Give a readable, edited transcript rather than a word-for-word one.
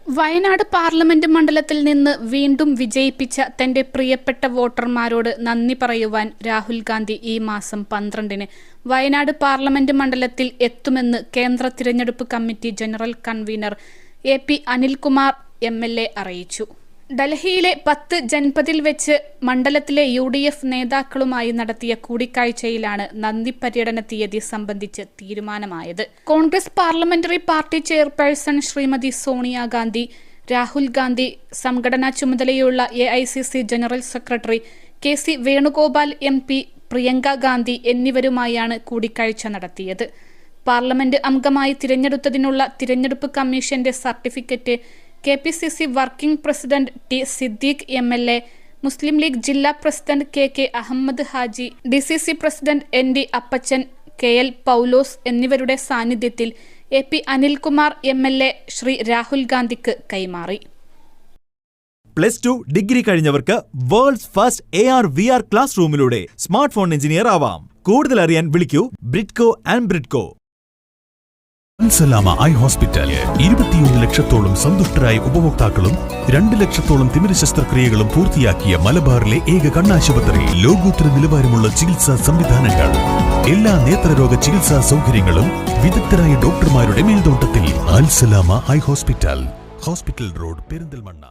Wayanad parliament മണ്ഡലത്തിൽ നിന്ന് വീണ്ടും വിജയിപ്പിച്ച തന്റെ പ്രിയപ്പെട്ട വോട്ടർമാരോട് നന്ദി പറയുവാൻ രാഹുൽ ഗാന്ധി ഈ മാസം 12-ന് വയനാട് പാർലമെന്റ് മണ്ഡലത്തിൽ എത്തുമെന്ന് കേന്ദ്ര തിരഞ്ഞെടുപ്പ് committee general convener AP. Anilkumar MLA. അറിയിച്ചു. ഡൽഹിയിലെ 10 ജൻപതിൽ വെച്ച് മണ്ഡലത്തിലെ UDF നേതാക്കളുമായി നടത്തിയ കൂടിക്കാഴ്ചയിലാണ് നന്ദി പര്യടന തീയതി സംബന്ധിച്ച് തീരുമാനമായത്. Congress parliamentary party chairperson Shrimati Sonia Gandhi, Rahul Gandhi, സംഘടനാ ചുമതലയുള്ള AICC general secretary KC Venugopal MP, Priyanka Gandhi എന്നിവരുമായാണ് കൂടിക്കാഴ്ച നടത്തിയത്. പാർലമെന്റ് അംഗമായി തിരഞ്ഞെടുത്തതിനുള്ള തിരഞ്ഞെടുപ്പ് കമ്മീഷന്റെ certificate KPCC working president T. Siddique MLA, Muslim League ജില്ലാ president KK Ahmed Haji, DCC president ND Appachan, KL Paulose എന്നിവരുടെ സാന്നിധ്യത്തിൽ A.P. അനിൽകുമാർ MLA ശ്രീ രാഹുൽ ഗാന്ധിക്ക് കൈമാറി. +2 ഡിഗ്രി കഴിഞ്ഞവർക്ക് വേൾഡ്സ് ഫസ്റ്റ് AR/VR ക്ലാസ് റൂമിലൂടെ സ്മാർട്ട് ഫോൺ എഞ്ചിനീയർ ആവാം. കൂടുതൽ അറിയാൻ വിളിക്കൂ Bridco and Bridco. Alsalama eye hospital 21 ലക്ഷത്തോളം സന്തുഷ്ടരായ ഉപഭോക്താക്കളും 2 ലക്ഷത്തോളം തിമിര ശസ്ത്രക്രിയകളും പൂർത്തിയാക്കിയ മലബാറിലെ ഏക കണ്ണാശുപത്രി. ലോകോത്തര നിലവാരമുള്ള ചികിത്സാ സംവിധാനങ്ങൾ, എല്ലാ നേത്രരോഗ ചികിത്സാ സൗകര്യങ്ങളും വിദഗ്ധരായ ഡോക്ടർമാരുടെ മേൽനോട്ടത്തിൽ. Al Salama eye hospital, hospital road, Perinthalmanna.